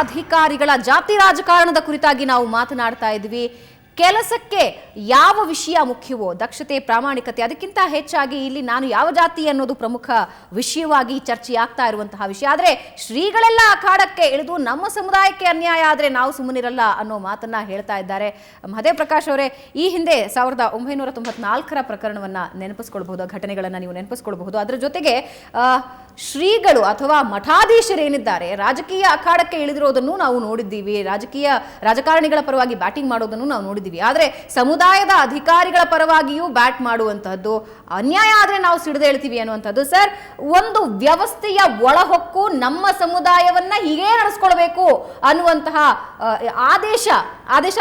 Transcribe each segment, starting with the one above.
ಅಧಿಕಾರಿಗಳ ಜಾತಿ ರಾಜಕಾರಣದ ಕುರಿತಾಗಿ ನಾವು ಮಾತನಾಡ್ತಾ ಇದ್ವಿ. ಕೆಲಸಕ್ಕೆ ಯಾವ ವಿಷಯ ಮುಖ್ಯವೋ, ದಕ್ಷತೆ, ಪ್ರಾಮಾಣಿಕತೆ, ಅದಕ್ಕಿಂತ ಹೆಚ್ಚಾಗಿ ಇಲ್ಲಿ ನಾನು ಯಾವ ಜಾತಿ ಅನ್ನೋದು ಪ್ರಮುಖ ವಿಷಯವಾಗಿ ಚರ್ಚೆಯಾಗ್ತಾ ಇರುವಂತಹ ವಿಷಯ. ಆದರೆ ಶ್ರೀಗಳೆಲ್ಲ ಅಖಾಡಕ್ಕೆ ಇಳಿದು ನಮ್ಮ ಸಮುದಾಯಕ್ಕೆ ಅನ್ಯಾಯ ಆದರೆ ನಾವು ಸುಮ್ಮನಿರಲ್ಲ ಅನ್ನೋ ಮಾತನ್ನ ಹೇಳ್ತಾ ಇದ್ದಾರೆ. ಮಹದೇವ್ ಪ್ರಕಾಶ್ ಅವರೇ, ಈ ಹಿಂದೆ 1994ರ ಪ್ರಕರಣವನ್ನ ನೆನಪಿಸ್ಕೊಳ್ಬಹುದು, ಘಟನೆಗಳನ್ನ ನೀವು ನೆನಪಿಸ್ಕೊಳ್ಬಹುದು. ಅದರ ಜೊತೆಗೆ ಶ್ರೀಗಳು ಅಥವಾ ಮಠಾಧೀಶರೇನಿದ್ದಾರೆ ರಾಜಕೀಯ ಅಖಾಡಕ್ಕೆ ಇಳಿದಿರೋದನ್ನು ನಾವು ನೋಡಿದ್ದೀವಿ, ರಾಜಕಾರಣಿಗಳ ಪರವಾಗಿ ಬ್ಯಾಟಿಂಗ್ ಮಾಡೋದನ್ನು ನಾವು ನೋಡಿದ್ದೀವಿ. ಆದರೆ ಸಮುದಾಯದ ಅಧಿಕಾರಿಗಳ ಪರವಾಗಿಯೂ ಬ್ಯಾಟ್ ಮಾಡುವಂತಹದ್ದು, ಅನ್ಯಾಯ ಆದ್ರೆ ನಾವು ಸಿಡಿದೇಳ್ತೀವಿ ಅನ್ನುವಂಥದ್ದು. ಸರ್, ಒಂದು ವ್ಯವಸ್ಥೆಯ ಒಳಹೊಕ್ಕು ನಮ್ಮ ಸಮುದಾಯವನ್ನ ಹೀಗೇ ನಡೆಸ್ಕೊಳ್ಬೇಕು ಅನ್ನುವಂತಹ ಆದೇಶ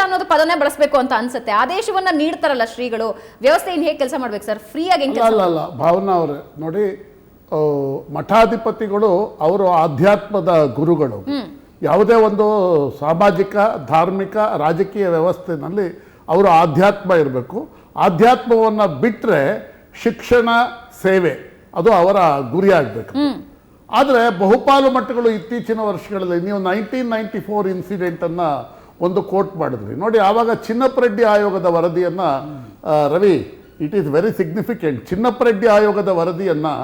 ಅನ್ನೋದು ಪದನೇ ಬಳಸಬೇಕು ಅಂತ ಅನ್ಸುತ್ತೆ. ಆದೇಶವನ್ನ ನೀಡ್ತಾರಲ್ಲ ಶ್ರೀಗಳು, ವ್ಯವಸ್ಥೆ ಇನ್ನು ಹೇಗೆ ಕೆಲಸ ಮಾಡ್ಬೇಕು ಸರ್? ಫ್ರೀಯಾಗಿ ಅಲ್ಲ ಭಾವನಾ ಅವರೇ, ನೋಡಿ, ಮಠಾಧಿಪತಿಗಳು ಅವರು ಆಧ್ಯಾತ್ಮದ ಗುರುಗಳು. ಯಾವುದೇ ಒಂದು ಸಾಮಾಜಿಕ, ಧಾರ್ಮಿಕ, ರಾಜಕೀಯ ವ್ಯವಸ್ಥೆಯಲ್ಲಿ ಅವರು ಆಧ್ಯಾತ್ಮ ಇರಬೇಕು. ಆಧ್ಯಾತ್ಮವನ್ನು ಬಿಟ್ಟರೆ ಶಿಕ್ಷಣ, ಸೇವೆ ಅದು ಅವರ ಗುರಿಯಾಗಬೇಕು. ಆದರೆ ಬಹುಪಾಲು ಮಠಗಳು ಇತ್ತೀಚಿನ ವರ್ಷಗಳಲ್ಲಿ, ನೀವು 1994 ಇನ್ಸಿಡೆಂಟನ್ನು ಒಂದು ಕೋಟ್ ಮಾಡಿದ್ರಿ ನೋಡಿ. ಆವಾಗ ಚಿನ್ನಪ್ಪರೆಡ್ಡಿ ಆಯೋಗದ ವರದಿಯನ್ನು, Ravi, it is very significant. Chinnappa Reddy ಆಯೋಗದ ವರದಿಯನ್ನು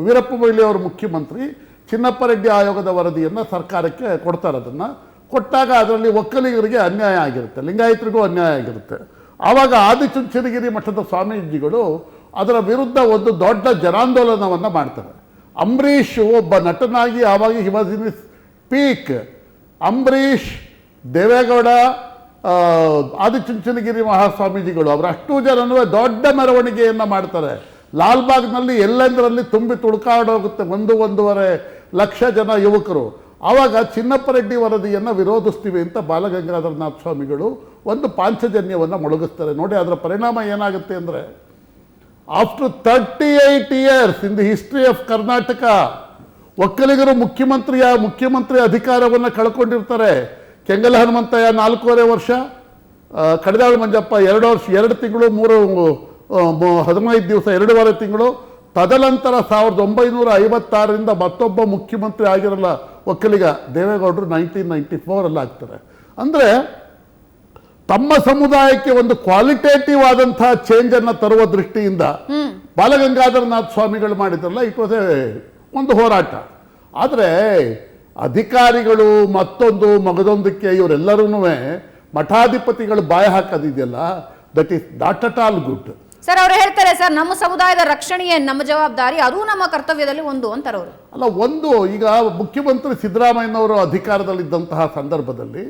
ವೀರಪ್ಪ ಮೊಯ್ಲಿ ಅವರು ಮುಖ್ಯಮಂತ್ರಿ, ಚಿನ್ನಪ್ಪರೆಡ್ಡಿ ಆಯೋಗದ ವರದಿಯನ್ನು ಸರ್ಕಾರಕ್ಕೆ ಕೊಡ್ತಾರೆ. ಅದನ್ನು ಕೊಟ್ಟಾಗ ಅದರಲ್ಲಿ ಒಕ್ಕಲಿಗರಿಗೆ ಅನ್ಯಾಯ ಆಗಿರುತ್ತೆ, ಲಿಂಗಾಯತರಿಗೂ ಅನ್ಯಾಯ ಆಗಿರುತ್ತೆ. ಆವಾಗ ಆದಿಚುಂಚನಗಿರಿ ಮಠದ ಸ್ವಾಮೀಜಿಗಳು ಅದರ ವಿರುದ್ಧ ಒಂದು ದೊಡ್ಡ ಜನಾಂದೋಲನವನ್ನು ಮಾಡ್ತಾರೆ. ಅಂಬರೀಷ್ ಒಬ್ಬ ನಟನಾಗಿ ಆವಾಗ he was in his peak. Ambareesh, Deve Gowda, Adichunchanagiri ಮಹಾಸ್ವಾಮೀಜಿಗಳು ಅವರು ಅಷ್ಟು ಜನನೂ ದೊಡ್ಡ ಮೆರವಣಿಗೆಯನ್ನು ಮಾಡ್ತಾರೆ. ಲಾಲ್ಬಾಗ್ನಲ್ಲಿ ಎಲ್ಲೆಂದರಲ್ಲಿ ತುಂಬಿ ತುಳುಕಾಡೋಗುತ್ತೆ 1-1.5 ಲಕ್ಷ ಜನ ಯುವಕರು. ಆವಾಗ ಚಿನ್ನಪ್ಪರೆಡ್ಡಿ ವರದಿಯನ್ನು ವಿರೋಧಿಸ್ತೀವಿ ಅಂತ ಬಾಲಗಂಗಾಧರನಾಥ ಸ್ವಾಮಿಗಳು ಒಂದು ಪಾಂಚಜನ್ಯವನ್ನು ಮೊಳಗಿಸ್ತಾರೆ. ನೋಡಿ, ಅದರ ಪರಿಣಾಮ ಏನಾಗುತ್ತೆ ಅಂದರೆ, after 38 years in the history of Karnataka ಒಕ್ಕಲಿಗರು ಮುಖ್ಯಮಂತ್ರಿ ಅಧಿಕಾರವನ್ನು ಕಳ್ಕೊಂಡಿರ್ತಾರೆ. ಕೆಂಗಲ ಹನುಮಂತಯ್ಯ 4.5 ವರ್ಷ, ಕಡದಾಳು ಮಂಜಪ್ಪ 2 ವರ್ಷ 2 ತಿಂಗಳು 15 ದಿವಸ 2.5 ತಿಂಗಳು. ತದನಂತರ 1956ರಿಂದ ಮತ್ತೊಬ್ಬ ಮುಖ್ಯಮಂತ್ರಿ ಆಗಿರಲ್ಲ ಒಕ್ಕಲಿಗ, ದೇವೇಗೌಡರು 1994 ಆಗ್ತಾರೆ. ಅಂದರೆ ತಮ್ಮ ಸಮುದಾಯಕ್ಕೆ ಒಂದು ಕ್ವಾಲಿಟೇಟಿವ್ ಆದಂತಹ ಚೇಂಜನ್ನು ತರುವ ದೃಷ್ಟಿಯಿಂದ ಬಾಲಗಂಗಾಧರನಾಥ ಸ್ವಾಮಿಗಳು ಮಾಡಿದ್ರಲ್ಲ, ಇಟ್ ವಾಸ್ ಒಂದು ಹೋರಾಟ. ಆದರೆ ಅಧಿಕಾರಿಗಳು ಮತ್ತೊಂದು ಮಗದೊಂದಕ್ಕೆ ಇವರೆಲ್ಲರೂ ಮಠಾಧಿಪತಿಗಳು ಬಾಯಿ ಹಾಕೋದಿದೆಯಲ್ಲ, that is not at all good. Sir, ಅವರು ಹೇಳ್ತಾರೆ, ಸರ್, ನಮ್ಮ ಸಮುದಾಯದ ರಕ್ಷಣೆಯೇ ನಮ್ಮ ಜವಾಬ್ದಾರಿ, ಅದು ನಮ್ಮ ಕರ್ತವ್ಯದಲ್ಲಿ ಒಂದು ಅಂತಾರೆ ಅವರು. ಅಲ್ಲ, ಒಂದು ಈಗ ಮುಖ್ಯಮಂತ್ರಿ ಸಿದ್ದರಾಮಯ್ಯನವರು ಅಧಿಕಾರದಲ್ಲಿದ್ದಂತಹ ಸಂದರ್ಭದಲ್ಲಿ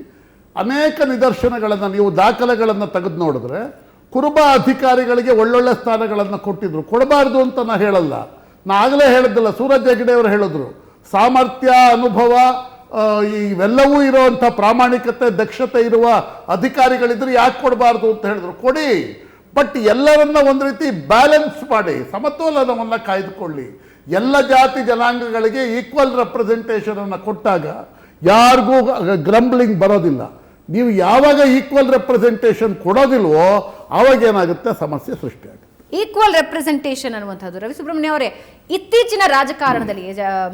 ಅನೇಕ ನಿದರ್ಶನಗಳನ್ನು, ನೀವು ದಾಖಲೆಗಳನ್ನು ತೆಗೆದು ನೋಡಿದ್ರೆ, ಕುರುಬ ಅಧಿಕಾರಿಗಳಿಗೆ ಒಳ್ಳೊಳ್ಳೆ ಸ್ಥಾನಗಳನ್ನು ಕೊಟ್ಟಿದ್ರು. ಕೊಡಬಾರ್ದು ಅಂತ ನಾ ಹೇಳಲ್ಲ, ನಾ ಆಗಲೇ ಹೇಳಿದ್ದಲ್ಲ, ಸೂರಜ್ ಹೆಗ್ಡೆ ಅವರು ಹೇಳಿದ್ರು, ಸಾಮರ್ಥ್ಯ, ಅನುಭವ ಇವೆಲ್ಲವೂ ಇರುವಂಥ ಪ್ರಾಮಾಣಿಕತೆ, ದಕ್ಷತೆ ಇರುವ ಅಧಿಕಾರಿಗಳಿದ್ರೆ ಯಾಕೆ ಕೊಡಬಾರ್ದು ಅಂತ ಹೇಳಿದ್ರು. ಕೊಡಿ, ಬಟ್ ಎಲ್ಲರನ್ನ ಒಂದು ರೀತಿ ಬ್ಯಾಲೆನ್ಸ್ ಮಾಡಿ, ಸಮತೋಲನವನ್ನು ಕಾಯ್ದುಕೊಳ್ಳಿ. ಎಲ್ಲ ಜಾತಿ ಜನಾಂಗಗಳಿಗೆ ಈಕ್ವಲ್ ರೆಪ್ರೆಸೆಂಟೇಷನನ್ನು ಕೊಟ್ಟಾಗ ಯಾರಿಗೂ ಗ್ರಂಬ್ಲಿಂಗ್ ಬರೋದಿಲ್ಲ. ನೀವು ಯಾವಾಗ ಈಕ್ವಲ್ ರೆಪ್ರೆಸೆಂಟೇಷನ್ ಕೊಡೋದಿಲ್ವೋ ಆವಾಗ ಏನಾಗುತ್ತೆ, ಸಮಸ್ಯೆ ಸೃಷ್ಟಿಯಾಗುತ್ತೆ. ಈಕ್ವಲ್ ರೆಪ್ರೆಸೆಂಟೇಷನ್ ಅನ್ನುವಂಥದ್ದು, ರವಿ ಸುಬ್ರಹ್ಮಣ್ಯ ಅವರೇ, ಇತ್ತೀಚಿನ ರಾಜಕಾರಣದಲ್ಲಿ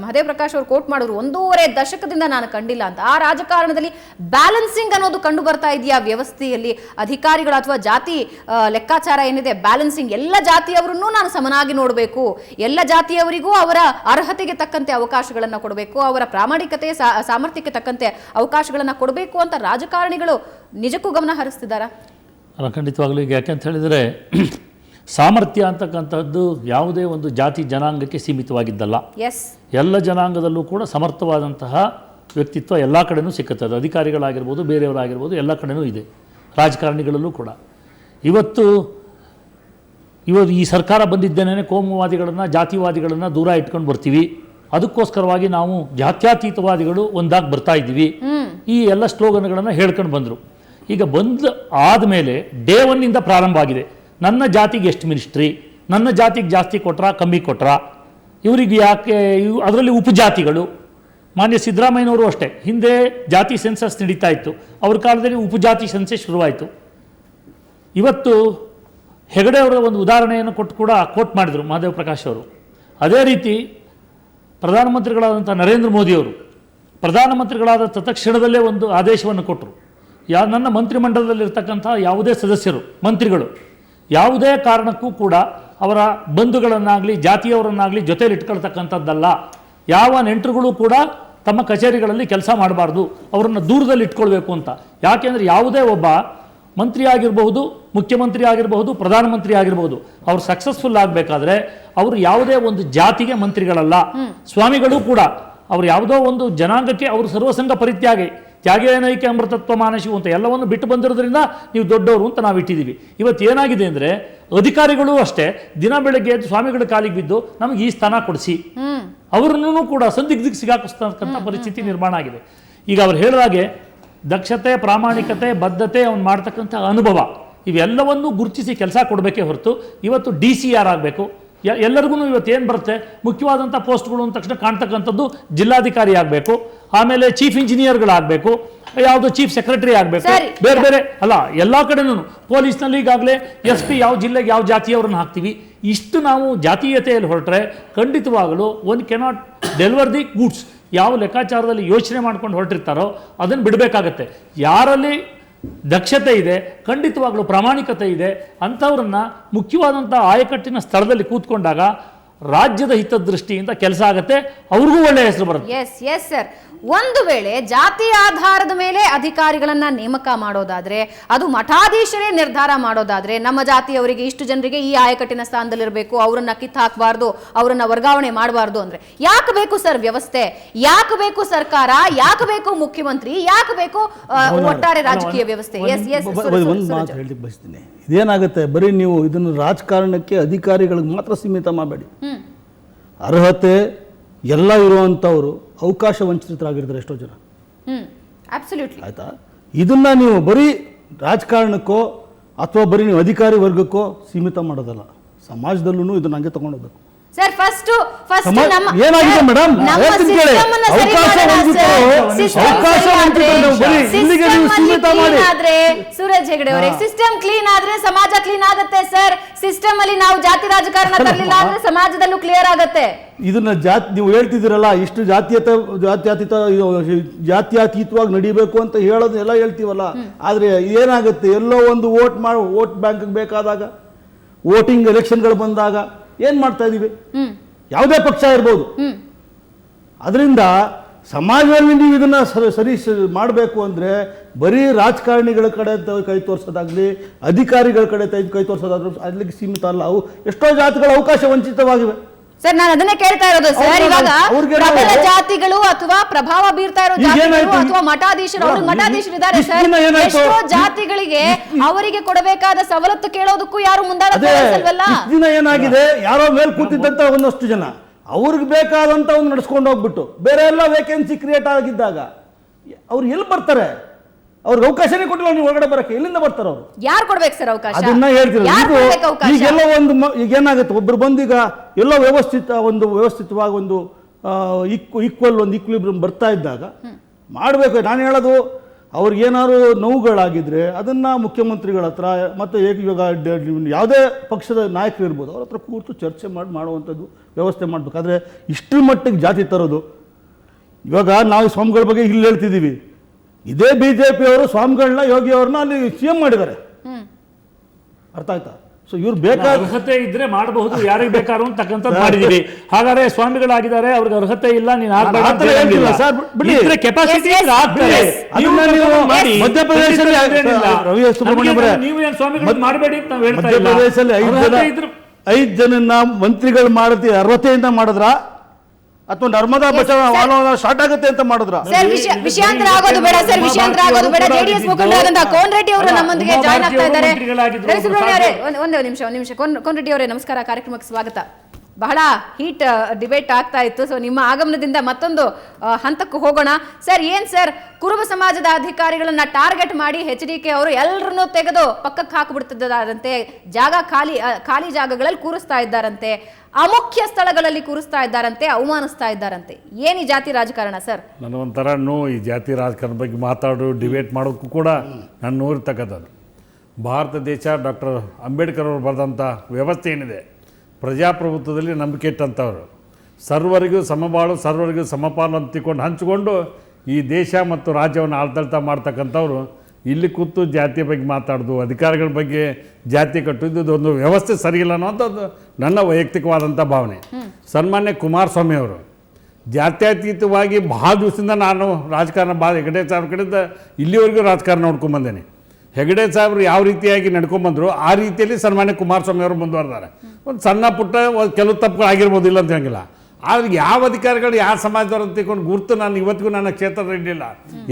ಮಹದೇವ್ ಪ್ರಕಾಶ್ ಅವರು ಕೋಟ್ ಮಾಡಿದ್ರು, 1.5 ದಶಕದಿಂದ ನಾನು ಕಂಡಿಲ್ಲ ಅಂತ. ಆ ರಾಜಕಾರಣದಲ್ಲಿ ಬ್ಯಾಲೆನ್ಸಿಂಗ್ ಅನ್ನೋದು ಕಂಡು ಬರ್ತಾ ಇದೆಯಾ ವ್ಯವಸ್ಥೆಯಲ್ಲಿ? ಅಧಿಕಾರಿಗಳು ಅಥವಾ ಜಾತಿ ಲೆಕ್ಕಾಚಾರ ಏನಿದೆ, ಬ್ಯಾಲೆನ್ಸಿಂಗ್, ಎಲ್ಲ ಜಾತಿಯವರನ್ನು ನಾನು ಸಮನಾಗಿ ನೋಡಬೇಕು, ಎಲ್ಲ ಜಾತಿಯವರಿಗೂ ಅವರ ಅರ್ಹತೆಗೆ ತಕ್ಕಂತೆ ಅವಕಾಶಗಳನ್ನು ಕೊಡಬೇಕು, ಅವರ ಪ್ರಾಮಾಣಿಕತೆ, ಸಾಮರ್ಥ್ಯಕ್ಕೆ ತಕ್ಕಂತೆ ಅವಕಾಶಗಳನ್ನು ಕೊಡಬೇಕು ಅಂತ ರಾಜಕಾರಣಿಗಳು ನಿಜಕ್ಕೂ ಗಮನ ಹರಿಸ್ತಿದ್ದಾರಾ? ಖಂಡಿತವಾಗ್ಲೂ. ಈಗ ಯಾಕೆಂತ ಹೇಳಿದರೆ, ಸಾಮರ್ಥ್ಯ ಅಂತಕ್ಕಂಥದ್ದು ಯಾವುದೇ ಒಂದು ಜಾತಿ ಜನಾಂಗಕ್ಕೆ ಸೀಮಿತವಾಗಿದ್ದಲ್ಲ. ಎಲ್ಲ ಜನಾಂಗದಲ್ಲೂ ಕೂಡ ಸಮರ್ಥವಾದಂತಹ ವ್ಯಕ್ತಿತ್ವ ಎಲ್ಲ ಕಡೆನೂ ಸಿಕ್ಕುತ್ತದೆ. ಅಧಿಕಾರಿಗಳಾಗಿರ್ಬೋದು, ಬೇರೆಯವರಾಗಿರ್ಬೋದು, ಎಲ್ಲ ಕಡೆನೂ ಇದೆ. ರಾಜಕಾರಣಿಗಳಲ್ಲೂ ಕೂಡ ಇವತ್ತು ಈ ಸರ್ಕಾರ ಬಂದಿದ್ದೇನೆ ಕೋಮುವಾದಿಗಳನ್ನು, ಜಾತಿವಾದಿಗಳನ್ನು ದೂರ ಇಟ್ಕೊಂಡು ಬರ್ತೀವಿ, ಅದಕ್ಕೋಸ್ಕರವಾಗಿ ನಾವು ಜಾತ್ಯತೀತವಾದಿಗಳು ಒಂದಾಗಿ ಬರ್ತಾ ಇದ್ದೀವಿ, ಈ ಎಲ್ಲ ಸ್ಲೋಗನ್ಗಳನ್ನು ಹೇಳ್ಕೊಂಡು ಬಂದರು. ಈಗ ಆದಮೇಲೆ ಡೇ 1 ಪ್ರಾರಂಭ ಆಗಿದೆ. ನನ್ನ ಜಾತಿಗೆ ಎಷ್ಟು ಮಿನಿಸ್ಟ್ರಿ, ನನ್ನ ಜಾತಿಗೆ ಜಾಸ್ತಿ ಕೊಟ್ರಾ ಕಮ್ಮಿ ಕೊಟ್ರಾ, ಇವರಿಗೆ ಯಾಕೆ, ಅದರಲ್ಲಿ ಉಪಜಾತಿಗಳು. ಮಾನ್ಯ ಸಿದ್ದರಾಮಯ್ಯನವರು ಅಷ್ಟೇ, ಹಿಂದೆ ಜಾತಿ ಸೆನ್ಸಸ್ ನಡೀತಾ ಇತ್ತು, ಅವ್ರ ಕಾಲದಲ್ಲಿ ಉಪಜಾತಿ ಸೆನ್ಸಸ್ ಶುರುವಾಯಿತು. ಇವತ್ತು ಹೆಗಡೆ ಅವರ ಒಂದು ಉದಾಹರಣೆಯನ್ನು ಕೋಟ್ ಮಾಡಿದರು ಮಹದೇವ್ ಪ್ರಕಾಶ್ ಅವರು. ಅದೇ ರೀತಿ ಪ್ರಧಾನಮಂತ್ರಿಗಳಾದಂಥ ನರೇಂದ್ರ ಮೋದಿಯವರು ಪ್ರಧಾನಮಂತ್ರಿಗಳಾದ ತತ್ಕ್ಷಣದಲ್ಲೇ ಒಂದು ಆದೇಶವನ್ನು ಕೊಟ್ಟರು. ನನ್ನ ಮಂತ್ರಿಮಂಡಲದಲ್ಲಿರ್ತಕ್ಕಂಥ ಯಾವುದೇ ಸದಸ್ಯರು ಮಂತ್ರಿಗಳು ಯಾವುದೇ ಕಾರಣಕ್ಕೂ ಕೂಡ ಅವರ ಬಂಧುಗಳನ್ನಾಗಲಿ ಜಾತಿಯವರನ್ನಾಗಲಿ ಜೊತೆಯಲ್ಲಿ ಇಟ್ಕೊಳ್ತಕ್ಕಂಥದ್ದಲ್ಲ. ಯಾವ ನೆಂಟರುಗಳು ಕೂಡ ತಮ್ಮ ಕಚೇರಿಗಳಲ್ಲಿ ಕೆಲಸ ಮಾಡಬಾರ್ದು, ಅವರನ್ನು ದೂರದಲ್ಲಿ ಇಟ್ಕೊಳ್ಬೇಕು ಅಂತ. ಯಾಕೆಂದರೆ ಯಾವುದೇ ಒಬ್ಬ ಮಂತ್ರಿ ಆಗಿರಬಹುದು, ಮುಖ್ಯಮಂತ್ರಿ ಆಗಿರಬಹುದು, ಪ್ರಧಾನಮಂತ್ರಿ ಆಗಿರಬಹುದು, ಅವ್ರು ಸಕ್ಸಸ್ಫುಲ್ ಆಗಬೇಕಾದ್ರೆ ಅವರು ಯಾವುದೇ ಒಂದು ಜಾತಿಗೆ ಮಂತ್ರಿಗಳಲ್ಲ. ಸ್ವಾಮಿಗಳು ಕೂಡ ಅವ್ರು ಯಾವುದೋ ಒಂದು ಜನಾಂಗಕ್ಕೆ ಅವರು ಸರ್ವಸಂಗ ಪರಿತ್ಯಾಗಿ ತ್ಯಾಗೇನೈಕೆ ಅಮೃತತ್ವ ಮಾನಸಿವು ಅಂತ ಎಲ್ಲವನ್ನು ಬಿಟ್ಟು ಬಂದಿರೋದ್ರಿಂದ ನೀವು ದೊಡ್ಡವರು ಅಂತ ನಾವು ಇಟ್ಟಿದ್ದೀವಿ. ಇವತ್ತು ಏನಾಗಿದೆ ಅಂದರೆ ಅಧಿಕಾರಿಗಳು ಅಷ್ಟೇ ದಿನ ಬೆಳಗ್ಗೆ ಎದ್ದು ಸ್ವಾಮಿಗಳ ಕಾಲಿಗೆ ಬಿದ್ದು ನಮಗೆ ಈ ಸ್ಥಾನ ಕೊಡಿಸಿ ಅವರನ್ನು ಕೂಡ ಸಂದಿಗ್ಧಕ್ಕೆ ಸಿಗಾಕಿಸ್ತಕ್ಕಂಥ ಪರಿಸ್ಥಿತಿ ನಿರ್ಮಾಣ ಆಗಿದೆ. ಈಗ ಅವ್ರು ಹೇಳಿದಾಗೆ ದಕ್ಷತೆ, ಪ್ರಾಮಾಣಿಕತೆ, ಬದ್ಧತೆ, ಅವ್ನು ಮಾಡ್ತಕ್ಕಂಥ ಅನುಭವ ಇವೆಲ್ಲವನ್ನೂ ಗುರುತಿಸಿ ಕೆಲಸ ಕೊಡಬೇಕೇ ಹೊರತು ಇವತ್ತು DCR ಆಗಬೇಕು. ಎಲ್ಲರಿಗೂ ಇವತ್ತು ಏನು ಬರುತ್ತೆ, ಮುಖ್ಯವಾದಂಥ ಪೋಸ್ಟ್ಗಳು ಅಂದ ತಕ್ಷಣ ಕಾಣ್ತಕ್ಕಂಥದ್ದು ಜಿಲ್ಲಾಧಿಕಾರಿ ಆಗಬೇಕು, ಆಮೇಲೆ ಚೀಫ್ ಇಂಜಿನಿಯರ್ಗಳಾಗಬೇಕು, ಯಾವುದೋ ಚೀಫ್ ಸೆಕ್ರೆಟರಿ ಆಗಬೇಕು, ಬೇರೆ ಬೇರೆ ಅಲ್ಲ ಎಲ್ಲ ಕಡೆನೂ. ಪೊಲೀಸ್ನಲ್ಲಿ ಈಗಾಗಲೇ SP ಯಾವ ಜಿಲ್ಲೆಗೆ ಯಾವ ಜಾತಿಯವರನ್ನು ಹಾಕ್ತೀವಿ. ಇಷ್ಟು ನಾವು ಜಾತೀಯತೆಯಲ್ಲಿ ಹೊರಟ್ರೆ ಖಂಡಿತವಾಗಲೂ one cannot deliver the goods. ಯಾವ ಲೆಕ್ಕಾಚಾರದಲ್ಲಿ ಯೋಚನೆ ಮಾಡ್ಕೊಂಡು ಹೊರಟಿರ್ತಾರೋ ಅದನ್ನು ಬಿಡಬೇಕಾಗತ್ತೆ. ಯಾರಲ್ಲಿ ದಕ್ಷತೆ ಇದೆ, ಖಂಡಿತವಾಗ್ಲೂ ಪ್ರಾಮಾಣಿಕತೆ ಇದೆ, ಅಂಥವ್ರನ್ನ ಮುಖ್ಯವಾದಂಥ ಆಯಕಟ್ಟಿನ ಸ್ಥಳದಲ್ಲಿ ಕೂತ್ಕೊಂಡಾಗ ರಾಜ್ಯದ ಹಿತದೃಷ್ಟಿಯಿಂದ ಕೆಲಸ ಆಗುತ್ತೆ, ಅವ್ರಿಗೂ ಒಳ್ಳೆಯ ಹೆಸರು ಬರುತ್ತೆ. Yes sir. ಒಂದು ವೇಳೆ ಜಾತಿ ಆಧಾರದ ಮೇಲೆ ಅಧಿಕಾರಿಗಳನ್ನ ನೇಮಕ ಮಾಡೋದಾದ್ರೆ, ಅದು ಮಠಾಧೀಶರೇ ನಿರ್ಧಾರ ಮಾಡೋದಾದ್ರೆ, ನಮ್ಮ ಜಾತಿಯವರಿಗೆ ಇಷ್ಟು ಜನರಿಗೆ ಈ ಆಯಕಟ್ಟಿನ ಸ್ಥಾನದಲ್ಲಿರಬೇಕು, ಅವರನ್ನ ಕಿತ್ತು ಹಾಕಬಾರ್ದು, ಅವರನ್ನ ವರ್ಗಾವಣೆ ಮಾಡಬಾರ್ದು ಅಂದ್ರೆ ಯಾಕೆ ಬೇಕು ಸರ್ ವ್ಯವಸ್ಥೆ? ಯಾಕೆ ಬೇಕು ಸರ್ಕಾರ? ಯಾಕೆ ಬೇಕು ಮುಖ್ಯಮಂತ್ರಿ? ಯಾಕೆ ಬೇಕು ಒಟ್ಟಾರೆ ರಾಜಕೀಯ ವ್ಯವಸ್ಥೆ? ಒಂದು ಮಾತು ಹೇಳಲಿಕ್ಕೆ ಬಯಸ್ತೀನಿ. ಇದೇನಾಗುತ್ತೆ, ಬರೀ ನೀವು ಇದನ್ನು ರಾಜಕಾರಣಕ್ಕೆ ಅಧಿಕಾರಿಗಳಿಗೆ ಮಾತ್ರ ಸೀಮಿತ ಮಾಡಬೇಡಿ. ಅರ್ಹತೆ ಎಲ್ಲ ಇರುವಂಥವ್ರು ಅವಕಾಶ ವಂಚಿತರಾಗಿರ್ತಾರೆ ಎಷ್ಟೋ ಜನ. ಆಯ್ತಾ? ಇದನ್ನ ನೀವು ಬರೀ ರಾಜಕಾರಣಕ್ಕೋ ಅಥವಾ ಬರೀ ನೀವು ಅಧಿಕಾರಿ ವರ್ಗಕ್ಕೋ ಸೀಮಿತ ಮಾಡೋದಲ್ಲ, ಸಮಾಜದಲ್ಲೂ ಇದನ್ನ ಹಂಗೆ ತಗೊಂಡೋಗ್ಬೇಕು. ಸರ್ ಫಸ್ಟ್ ಏನಾಗಿದೆ ಮೇಡಮ್, ಸೂರಜ್ ಹೆಗಡೆ ಅವರೇ, ಸಿಸ್ಟಮ್ ಕ್ಲೀನ್ ಆದ್ರೆ ಸಮಾಜ ಕ್ಲೀನ್ ಆಗುತ್ತೆ ಸರ್. ಸಿಸ್ಟಮ್ ಅಲ್ಲಿ ನಾವು ಜಾತಿ ರಾಜಕಾರಣ ತರಲಿಲ್ಲ ಅಂದ್ರೆ ಸಮಾಜದಲ್ಲೂ ಕ್ಲಿಯರ್ ಆಗುತ್ತೆ. ಇದನ್ನ ನೀವು ಹೇಳ್ತಿದ್ದೀರಲ್ಲ, ಇಷ್ಟು ಜಾತ್ಯತೀತವಾಗಿ ನಡಿಬೇಕು ಅಂತ ಹೇಳೋದು ಎಲ್ಲ ಹೇಳ್ತೀವಲ್ಲ, ಆದ್ರೆ ಏನಾಗುತ್ತೆ, ಎಲ್ಲೋ ಒಂದು ವೋಟ್ ಬ್ಯಾಂಕ್ ಬೇಕಾದಾಗ, ವೋಟಿಂಗ್ ಎಲೆಕ್ಷನ್ಗಳು ಬಂದಾಗ ಏನ್ ಮಾಡ್ತಾ ಇದೀವಿ, ಯಾವುದೇ ಪಕ್ಷ ಇರ್ಬೋದು. ಅದರಿಂದ ಸಮಾಜದಲ್ಲಿ ನೀವು ಇದನ್ನ ಸರಿ ಮಾಡಬೇಕು ಅಂದ್ರೆ ಬರೀ ರಾಜಕಾರಣಿಗಳ ಕಡೆ ಕೈ ತೋರಿಸೋದಾಗ್ಲಿ, ಅಧಿಕಾರಿಗಳ ಕಡೆ ಕೈ ತೋರಿಸೋದಾದ್ರೂ ಅಲ್ಲಿಗೆ ಸೀಮಿತ ಅಲ್ಲ. ಅವು ಎಷ್ಟೋ ಜಾತಿಗಳು ಅವಕಾಶ ವಂಚಿತವಾಗಿವೆ. ಸರ್ ನಾನು ಅದನ್ನೇ ಕೇಳ್ತಾ ಇರೋದು ಸರ್. ಇವಾಗ ಪ್ರಬಲ ಜಾತಿಗಳು ಅಥವಾ ಪ್ರಭಾವ ಬೀರ್ತಾ ಇರೋ ಜಾತಿಗಳು ಅಥವಾ ಮಠಾಧೀಶರು, ಅವ್ರಿಗೆ ಮಠಾಧೀಶರು ಇದ್ದಾರೆ ಸರ್. ಎಷ್ಟೋ ಜಾತಿಗಳಿಗೆ ಅವರಿಗೆ ಕೊಡಬೇಕಾದ ಸವಲತ್ತು ಕೇಳೋದಕ್ಕೂ ಯಾರು ಮುಂದಾಡಲ್ವಲ್ಲ. ದಿನ ಏನಾಗಿದೆ, ಯಾರೋ ಮೇಲ್ ಕೂತಿದ್ದಂತ ಒಂದಷ್ಟು ಜನ ಅವ್ರಿಗೆ ಬೇಕಾದಂತ ಒಂದು ನಡ್ಸ್ಕೊಂಡು ಹೋಗ್ಬಿಟ್ಟು ಬೇರೆ ಎಲ್ಲ ವೇಕೆನ್ಸಿ ಕ್ರಿಯೇಟ್ ಆಗಿದ್ದಾಗ ಅವ್ರು ಎಲ್ಲಿ ಬರ್ತಾರೆ? ಅವ್ರಿಗೆ ಅವಕಾಶನೇ ಕೊಟ್ಟಿಲ್ಲ, ನೀವು ಹೊರಗಡೆ ಬರಕ್ಕೆ ಎಲ್ಲಿಂದ ಬರ್ತಾರೆ ಅವರು? ಯಾರು ಕೊಡ್ಬೇಕು ಸರ್ ಅವಕಾಶ? ಅದನ್ನ ಹೇಳ್ತೀವಿ. ಈಗೆಲ್ಲ ಈಗ ಏನಾಗುತ್ತೆ, ಒಬ್ರು ಬಂದೀಗ ಎಲ್ಲೋ ವ್ಯವಸ್ಥಿತವಾಗಿ ಒಂದು ಈಕ್ವಲ್ ಒಂದು ಈಕ್ವಿಲಿಬ್ರಿಯಂ ಬರ್ತಾ ಇದ್ದಾಗ ಮಾಡಬೇಕು. ನಾನು ಹೇಳೋದು, ಅವ್ರಿಗೇನಾದ್ರು ನೋವುಗಳಾಗಿದ್ರೆ ಅದನ್ನ ಮುಖ್ಯಮಂತ್ರಿಗಳ ಹತ್ರ ಮತ್ತೆ ಇವಾಗ ಯಾವುದೇ ಪಕ್ಷದ ನಾಯಕರು ಇರ್ಬೋದು, ಅವ್ರ ಹತ್ರ ಕೂತು ಚರ್ಚೆ ಮಾಡುವಂಥದ್ದು ವ್ಯವಸ್ಥೆ ಮಾಡಬೇಕಾದ್ರೆ ಇಷ್ಟರ ಮಟ್ಟಿಗೆ ಜಾತಿ ತರೋದು. ಇವಾಗ ನಾವು ಸ್ವಾಮಿಗಳ ಬಗ್ಗೆ ಇಲ್ಲಿ ಹೇಳ್ತಿದ್ದೀವಿ, ಇದೇ ಬಿಜೆಪಿಯವರು ಸ್ವಾಮಿಗಳನ್ನ, ಯೋಗಿಯವ್ರನ್ನ ಅಲ್ಲಿ CM ಮಾಡಿದ್ದಾರೆ. ಅರ್ಥ ಆಯ್ತಾ? ಸೊ ಇವ್ರು ಬೇಕಾದ ಅರ್ಹತೆ ಇದ್ರೆ ಮಾಡಬಹುದು, ಯಾರಿಗೆ ಬೇಕಾದ್ರೂ ಅಂತಕ್ಕಂಥದ್ದು ಮಾಡಿದೀವಿ. ಹಾಗಾದ್ರೆ ಸ್ವಾಮಿಗಳಾಗಿದ್ದಾರೆ, ಅವ್ರಿಗೆ ಅರ್ಹತೆ ಇಲ್ಲ, ನೀನು ಮಧ್ಯಪ್ರದೇಶದಲ್ಲಿ ರವಿ ಸುಬ್ರಹ್ಮಣ್ಯ ನೀವೇನು ಸ್ವಾಮಿಗಳು ಮಾಡಬೇಡಿ ಅಂತ ನಾವು ಹೇಳ್ತಾ ಇಲ್ಲ. ಮಧ್ಯಪ್ರದೇಶದಲ್ಲಿ 5 ಜನನ್ನ ಮಂತ್ರಿಗಳು ಮಾಡತಿ ಅರ್ಹತೆಯಿಂದ ಮಾಡಿದ್ರ ಅಥವಾ ನರ್ಮದಾ ಬಚಾವ್ ಸ್ಟಾರ್ಟ್ ಆಗುತ್ತೆ ಅಂತ ಮಾಡಿದ್ರ? ವಿಷಯಾಂತರ ಆಗೋದು ಬೇಡ ಸರ್, ವಿಷಯಾಂತರ ಆಗೋದು ಬೇಡ. JDS ಮುಖಂಡರಾದಂತಹ ಕೋನ್ ರೆಡ್ಡಿ ಅವರು ನಮ್ಮೊಂದಿಗೆ ಜಾಯ್ನ್ ಆಗ್ತಾ ಇದ್ದಾರೆ. ಒಂದೇ ನಿಮಿಷ ಕೋನ್ ರೆಡ್ಡಿ ಅವರೇ, ನಮಸ್ಕಾರ, ಕಾರ್ಯಕ್ರಮಕ್ಕೆ ಸ್ವಾಗತ. ಬಹಳ ಹೀಟ್ ಡಿಬೇಟ್ ಆಗ್ತಾ ಇತ್ತು. ಸೊ ನಿಮ್ಮ ಆಗಮನದಿಂದ ಮತ್ತೊಂದು ಹಂತಕ್ಕೆ ಹೋಗೋಣ ಸರ್. ಏನ್ ಸರ್, ಕುರುಬ ಸಮಾಜದ ಅಧಿಕಾರಿಗಳನ್ನ ಟಾರ್ಗೆಟ್ ಮಾಡಿ HDK ಅವರು ಎಲ್ಲರನ್ನೂ ತೆಗೆದು ಪಕ್ಕಕ್ಕೆ ಹಾಕಿಬಿಡ್ತಿದ್ದಾರಂತೆ, ಖಾಲಿ ಜಾಗಗಳಲ್ಲಿ ಕೂರಿಸ್ತಾ ಇದ್ದಾರಂತೆ, ಅಮುಖ್ಯ ಸ್ಥಳಗಳಲ್ಲಿ ಕೂರಿಸ್ತಾ ಇದ್ದಾರಂತೆ, ಅವಮಾನಿಸ್ತಾ ಇದ್ದಾರಂತೆ. ಏನು ಈ ಜಾತಿ ರಾಜಕಾರಣ ಸರ್? ನನಗೊಂಥರ ಈ ಜಾತಿ ರಾಜಕಾರಣ ಬಗ್ಗೆ ಮಾತಾಡೋ ಡಿಬೇಟ್ ಮಾಡೋಕ್ಕೂ ಕೂಡ ನಾನು ನೋಡಿರ್ತಕ್ಕಂಥದ್ದು. ಭಾರತ ದೇಶ ಡಾಕ್ಟರ್ ಅಂಬೇಡ್ಕರ್ ಅವರು ಬರೆದಂಥ ವ್ಯವಸ್ಥೆ ಏನಿದೆ, ಪ್ರಜಾಪ್ರಭುತ್ವದಲ್ಲಿ ನಂಬಿಕೆ ಇಟ್ಟಂಥವ್ರು, ಸರ್ವರಿಗೂ ಸಮಬಾಳು ಸರ್ವರಿಗೂ ಸಮಪಾಲು ಅಂತ ತಿಳ್ಕೊಂಡು ಹಂಚಿಕೊಂಡು ಈ ದೇಶ ಮತ್ತು ರಾಜ್ಯವನ್ನು ಆಳ್ತಾ ಮಾಡ್ತಕ್ಕಂಥವ್ರು ಇಲ್ಲಿ ಕೂತು ಜಾತಿಯ ಬಗ್ಗೆ ಮಾತಾಡೋದು, ಅಧಿಕಾರಿಗಳ ಬಗ್ಗೆ ಜಾತಿ ಕಟ್ಟುವುದು ಒಂದು ವ್ಯವಸ್ಥೆ ಸರಿಯಿಲ್ಲ ಅನ್ನೋದು ನನ್ನ ವೈಯಕ್ತಿಕವಾದಂಥ ಭಾವನೆ. ಸನ್ಮಾನ್ಯ ಕುಮಾರಸ್ವಾಮಿ ಅವರು ಜಾತ್ಯತೀತವಾಗಿ ಭಾಳ ದಿವಸದಿಂದ ನಾನು ರಾಜಕಾರಣ ಹೆಗಡೆ ಸಾಹೇಬ್ರ ಕಡೆಯಿಂದ ಇಲ್ಲಿವರೆಗೂ ರಾಜಕಾರಣ ನೋಡ್ಕೊಂಬಂದೇನೆ. ಹೆಗಡೆ ಸಾಹೇಬರು ಯಾವ ರೀತಿಯಾಗಿ ನಡ್ಕೊಂಬಂದರು ಆ ರೀತಿಯಲ್ಲಿ ಸನ್ಮಾನ್ಯ ಕುಮಾರಸ್ವಾಮಿ ಅವರು ಮುಂದುವರೆದಾರೆ. ಒಂದು ಸಣ್ಣ ಪುಟ್ಟ ಕೆಲವು ತಪ್ಪುಗಳು ಆಗಿರ್ಬೋದು, ಇಲ್ಲ ಅಂತ ಹೇಳಂಗಿಲ್ಲ. ಆದ್ರೆ ಯಾವ ಅಧಿಕಾರಿಗಳು ಯಾವ ಸಮಾಜದವ್ರು ಅಂತ ತಿಳ್ಕೊಂಡು ಗುರುತು ನಾನು ಇವತ್ತಿಗೂ ನನ್ನ ಕ್ಷೇತ್ರದ ಇರಲಿಲ್ಲ.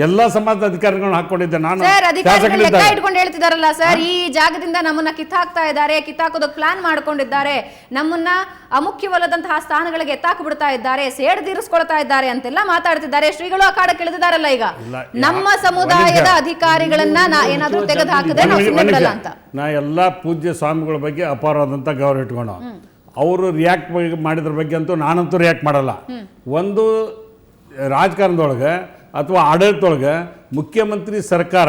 ಎಲ್ಲ ಸಮಾಜದ ಅಧಿಕಾರಿಗಳನ್ನ ಹಾಕೊಂಡಿದ್ದೆ ನಾನು. ಸರ್, ಅಧಿಕಾರಿಗಳು ಲೆಕ್ಕ ಇಟ್ಕೊಂಡು ಹೇಳ್ತಿದಾರಲ್ಲ ಸರ್, ಈ ಜಾಗದಿಂದ ನಮ್ಮನ್ನ ಕಿತ್ತಾಕ್ತಾ ಇದ್ದಾರೆ, ಕಿತ್ತಾಕೋದಕ್ಕೆ ಪ್ಲಾನ್ ಮಾಡ್ಕೊಂಡಿದ್ದಾರೆ, ನಮ್ಮನ್ನ ಅಮುಖ್ಯವಲ್ಲದಂತಹ ಸ್ಥಾನಗಳಿಗೆ ಎತ್ತಾಕು ಬಿಡ್ತಾ ಇದ್ದಾರೆ, ಸೇಡ್ ತೀರಿಸ್ಕೊಳ್ತಾ ಇದ್ದಾರೆ ಅಂತೆಲ್ಲ ಮಾತಾಡ್ತಿದ್ದಾರೆ. ಶ್ರೀಗಳು ಅಖಾಡಕ್ಕೆ ಇಳಿದಿದ್ದಾರಲ್ಲ ಈಗ. ನಮ್ಮ ಸಮುದಾಯದ ಅಧಿಕಾರಿಗಳನ್ನ ಏನಾದ್ರೂ ತೆಗೆದು ಹಾಕಿದ್ರೆ ನಾವು ಸುಮ್ಮನೆ ಬಿಡಲ್ಲ ಅಂತ. ನಾ ಎಲ್ಲ ಪೂಜ್ಯ ಸ್ವಾಮಿಗಳ ಬಗ್ಗೆ ಅಪಾರವಾದಂಥ ಗೌರವ ಇಟ್ಕೊಂಡು ಅವರು ರಿಯಾಕ್ಟ್ ಮಾಡಿದ್ರ ಬಗ್ಗೆ ಅಂತೂ ನಾನಂತೂ ರಿಯಾಕ್ಟ್ ಮಾಡಲ್ಲ. ಒಂದು ರಾಜಕಾರಣದೊಳಗೆ ಅಥವಾ ಆಡಳಿತದೊಳಗೆ ಮುಖ್ಯಮಂತ್ರಿ ಸರ್ಕಾರ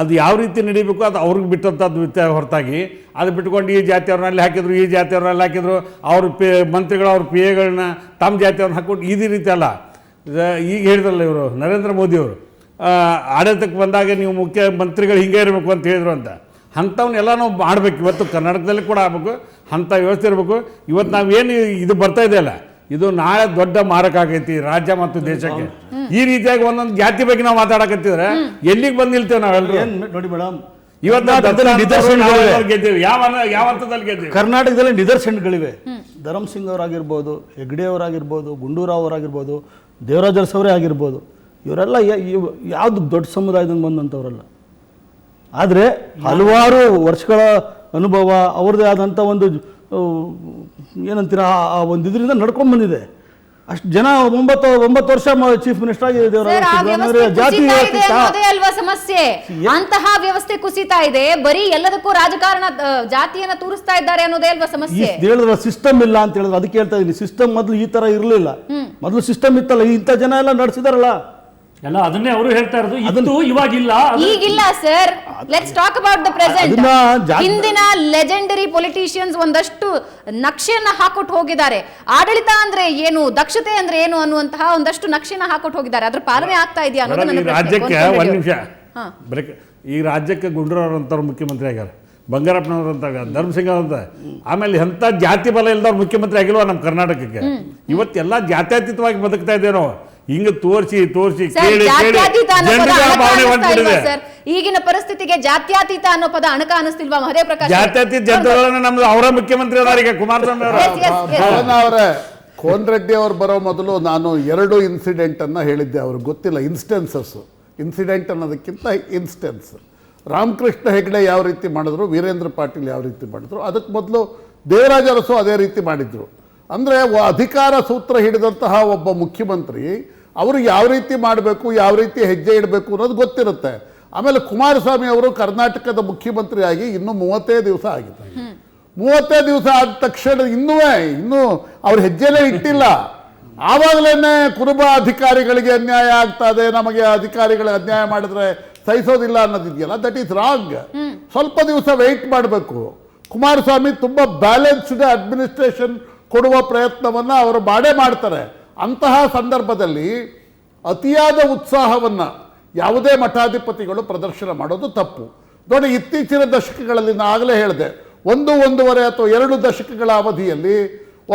ಅದು ಯಾವ ರೀತಿ ನಡೀಬೇಕು ಅದು ಅವ್ರಿಗೆ ಬಿಟ್ಟಂಥದ್ದು ಹೊರತಾಗಿ ಅದು ಬಿಟ್ಕೊಂಡು ಈ ಜಾತಿಯವ್ರನ್ನಲ್ಲಿ ಹಾಕಿದ್ರು, ಈ ಜಾತಿಯವ್ರನ್ನೆಲ್ಲ ಹಾಕಿದ್ರು, ಅವ್ರ ಮಂತ್ರಿಗಳು ಅವ್ರ ಪಿ ಎಗಳನ್ನ ತಮ್ಮ ಜಾತಿಯವ್ರನ್ನ ಹಾಕ್ಕೊಂಡು ಇದೇ ರೀತಿ ಅಲ್ಲ. ಈಗ ಹೇಳಿದ್ರಲ್ಲ ಇವರು ನರೇಂದ್ರ ಮೋದಿಯವರು ಆಡಳಿತಕ್ಕೆ ಬಂದಾಗ ನೀವು ಮುಖ್ಯಮಂತ್ರಿಗಳು ಹಿಂಗೆ ಇರಬೇಕು ಅಂತ ಹೇಳಿದ್ರು ಅಂತ. ಅಂಥವನ್ನೆಲ್ಲ ನಾವು ಮಾಡಬೇಕು. ಇವತ್ತು ಕರ್ನಾಟಕದಲ್ಲಿ ಕೂಡ ಆಗಬೇಕು, ಅಂಥ ವ್ಯವಸ್ಥೆ ಇರಬೇಕು. ಇವತ್ತು ನಾವೇನು ಇದು ಬರ್ತಾ ಇದೆಯಲ್ಲ, ಇದು ನಾಳೆ ದೊಡ್ಡ ಮಾರಕ ಆಗೈತಿ ರಾಜ್ಯ ಮತ್ತು ದೇಶಕ್ಕೆ. ಈ ರೀತಿಯಾಗಿ ಒಂದೊಂದು ಜಾತಿ ಬಗ್ಗೆ ನಾವು ಮಾತಾಡಕತ್ತಿದ್ರೆ ಎಲ್ಲಿಗೆ ಬಂದು ನಿಲ್ತೇವೆ ನಾವೆಲ್ಲರೂ? ನೋಡಿ ಮೇಡಮ್, ಯಾವ ಹಂತದಲ್ಲಿ ಗೆದ್ದೇವೆ? ಕರ್ನಾಟಕದಲ್ಲಿ ನಿದರ್ಶನಗಳಿವೆ. ಧರಮ್ ಸಿಂಗ್ ಅವರಾಗಿರ್ಬೋದು, ಹೆಗ್ಡೆ ಅವರಾಗಿರ್ಬೋದು, ಗುಂಡೂರಾವ್ ಅವರಾಗಿರ್ಬೋದು, ದೇವರಾಜ ಅರಸವರೇ ಆಗಿರ್ಬೋದು, ಇವರೆಲ್ಲ ಯಾವುದು ದೊಡ್ಡ ಸಮುದಾಯದಿಂದ ಬಂದಂಥವರಲ್ಲ. ಆದರೆ ಹಲವಾರು ವರ್ಷಗಳ ಅನುಭವ, ಅವ್ರದ್ದೇ ಆದಂಥ ಒಂದು ಏನಂತೀರ ಆ ಒಂದು ಇದರಿಂದ ನಡ್ಕೊಂಡು ಬಂದಿದೆ. ಅಷ್ಟು ಜನ 9 ವರ್ಷ ಚೀಫ್ ಮಿನಿಸ್ಟರ್ ಆಗಿದ್ದೇವೆ. ಜಾತಿ ಅಲ್ವಾ ಸಮಸ್ಯೆ? ಅಂತಹ ವ್ಯವಸ್ಥೆ ಕುಸಿತಾ ಇದೆ. ಬರೀ ಎಲ್ಲದಕ್ಕೂ ರಾಜಕಾರಣ ಜಾತಿಯನ್ನ ತೋರಿಸ್ತಾ ಇದ್ದಾರೆ ಅನ್ನೋದೇ ಅಲ್ವಾ ಸಮಸ್ಯೆ? ಹೇಳಿದ್ರ ಸಿಸ್ಟಮ್ ಇಲ್ಲ ಅಂತ ಹೇಳಿದ್ರು, ಅದಕ್ಕೆ ಹೇಳ್ತಾ ಇದೀನಿ. ಸಿಸ್ಟಮ್ ಮೊದಲು ಈ ತರ ಇರಲಿಲ್ಲ. ಮೊದಲು ಸಿಸ್ಟಮ್ ಇತ್ತಲ್ಲ, ಇಂಥ ಜನ ಎಲ್ಲ ನಡೆಸಿದಾರಲ್ಲ ಎಲ್ಲ ಅದನ್ನೇ ಅವರು ಹೇಳ್ತಾ ಇರೋದು. ಇತ್ತು, ಇವಾಗಿಲ್ಲ, ಈಗಿಲ್ಲ sir. Let's talk about the present. ಹಿಂದಿನ ಲೆಜೆಂಡರಿ ಪೊಲಿಟಿಷಿಯನ್ಸ್ ಒಂದಷ್ಟು ನಕ್ಷೆಯನ್ನ ಹಾಕೊಟ್ಟು ಹೋಗಿದ್ದಾರೆ. ಆಡಳಿತ ಅಂದ್ರೆ ಏನು, ದಕ್ಷತೆ ಅಂದ್ರೆ ಏನು ಅನ್ನುವಂತಹ ಒಂದಷ್ಟು ನಕ್ಷೆಯನ್ನ ಹಾಕೊಟ್ಟು ಹೋಗಿದ್ದಾರೆ. ಅದ್ರ ಪಾಲನೆ ಆಗ್ತಾ ಇದೆಯಾ ಅನ್ನೋದು ನನ್ನ ಪ್ರಶ್ನೆ. ರಾಜ್ಯಕ್ಕೆ ಒಂದು ನಿಮಿಷ ಬ್ರೇಕ್. ಈ ರಾಜ್ಯಕ್ಕೆ ಗುಂಡೂರಾವ್ ಅಂತವ್ರು ಮುಖ್ಯಮಂತ್ರಿ ಆಗ್ಯಾರ, ಬಂಗಾರಪ್ಪನವ್ರು ಅಂತ, ಧರ್ಮಸಿಂಗ್ ಅಂತ, ಆಮೇಲೆ ಎಂಥ ಜಾತಿ ಬಲ ಇಲ್ದವ್ರು ಮುಖ್ಯಮಂತ್ರಿ ಆಗಿಲ್ವ ನಮ್ಮ ಕರ್ನಾಟಕಕ್ಕೆ? ಇವತ್ತೆಲ್ಲ ಜಾತ್ಯತೀತವಾಗಿ ಬದುಕ್ತಾ ಇದ್ದೇವೆ ನಾವು. ಹಿಂಗ ತೋರಿಸಿ ಕೇಳಿ ಈಗಿನ ಪರಿಸ್ಥಿತಿಗೆ ಜಾತ್ಯತೀತ ಅನ್ನೋ ಪದ ಅಣಕ ಅನಿಸ್ತಿಲ್ವಾ ಮಹದೇವ್ ಪ್ರಕಾಶ್? ಜಾತ್ಯತೀತ ಜನತೆಗಳನ್ನ ನಮ್ದು ಅವರ ಮುಖ್ಯಮಂತ್ರಿ ಅವರಿಗೆ ಕುಮಾರಸ್ವಾಮಿ ಅವರೇ. ಕೋನರೆಡ್ಡಿ ಅವರು ಬರೋ ಮೊದಲು ನಾನು 2 ಇನ್ಸಿಡೆಂಟ್ ಅನ್ನ ಹೇಳಿದ್ದೆ. ಅವ್ರಿಗೆ ಗೊತ್ತಿಲ್ಲ ಇನ್ಸ್ಟೆನ್ಸಸ್. ಇನ್ಸಿಡೆಂಟ್ ಅನ್ನೋದಕ್ಕಿಂತ ಇನ್ಸ್ಟೆನ್ಸ್. ರಾಮಕೃಷ್ಣ ಹೆಗಡೆ ಯಾವ ರೀತಿ ಮಾಡಿದ್ರು, ವೀರೇಂದ್ರ ಪಾಟೀಲ್ ಯಾವ ರೀತಿ ಮಾಡಿದ್ರು, ಅದಕ್ಕೆ ಮೊದಲು ದೇವರಾಜ ಅರಸು ಅದೇ ರೀತಿ ಮಾಡಿದ್ರು. ಅಂದರೆ ಅಧಿಕಾರ ಸೂತ್ರ ಹಿಡಿದಂತಹ ಒಬ್ಬ ಮುಖ್ಯಮಂತ್ರಿ ಅವರು ಯಾವ ರೀತಿ ಮಾಡಬೇಕು, ಯಾವ ರೀತಿ ಹೆಜ್ಜೆ ಇಡಬೇಕು ಅನ್ನೋದು ಗೊತ್ತಿರುತ್ತೆ. ಆಮೇಲೆ ಕುಮಾರಸ್ವಾಮಿ ಅವರು ಕರ್ನಾಟಕದ ಮುಖ್ಯಮಂತ್ರಿಯಾಗಿ ಇನ್ನೂ 35 ದಿವಸ ಆಗಿದೆ. 35 ದಿವಸ ಆದ ತಕ್ಷಣ ಇನ್ನೂ ಅವ್ರ ಹೆಜ್ಜೆನೇ ಇಟ್ಟಿಲ್ಲ. ಆವಾಗಲೇ ಕುರುಬ ಅಧಿಕಾರಿಗಳಿಗೆ ಅನ್ಯಾಯ ಆಗ್ತಾ ಇದೆ, ನಮಗೆ ಅಧಿಕಾರಿಗಳಿಗೆ ಅನ್ಯಾಯ ಮಾಡಿದ್ರೆ ಸಹಿಸೋದಿಲ್ಲ ಅನ್ನೋದಿದೆಯಲ್ಲ, ದಟ್ ಈಸ್ ರಾಂಗ್. ಸ್ವಲ್ಪ ದಿವಸ ವೆಯ್ಟ್ ಮಾಡಬೇಕು. ಕುಮಾರಸ್ವಾಮಿ ತುಂಬ ಬ್ಯಾಲೆನ್ಸ್ಡ್ ಅಡ್ಮಿನಿಸ್ಟ್ರೇಷನ್ ಕೊಡುವ ಪ್ರಯತ್ನವನ್ನು ಅವರು ಮಾಡೇ ಮಾಡ್ತಾರೆ. ಅಂತಹ ಸಂದರ್ಭದಲ್ಲಿ ಅತಿಯಾದ ಉತ್ಸಾಹವನ್ನು ಯಾವುದೇ ಮಠಾಧಿಪತಿಗಳು ಪ್ರದರ್ಶನ ಮಾಡೋದು ತಪ್ಪು. ನೋಡಿ, ಇತ್ತೀಚಿನ ದಶಕಗಳಲ್ಲಿ ನಾನು ಆಗಲೇ ಹೇಳಿದೆ, 1.5 ಅಥವಾ 2 ದಶಕಗಳ ಅವಧಿಯಲ್ಲಿ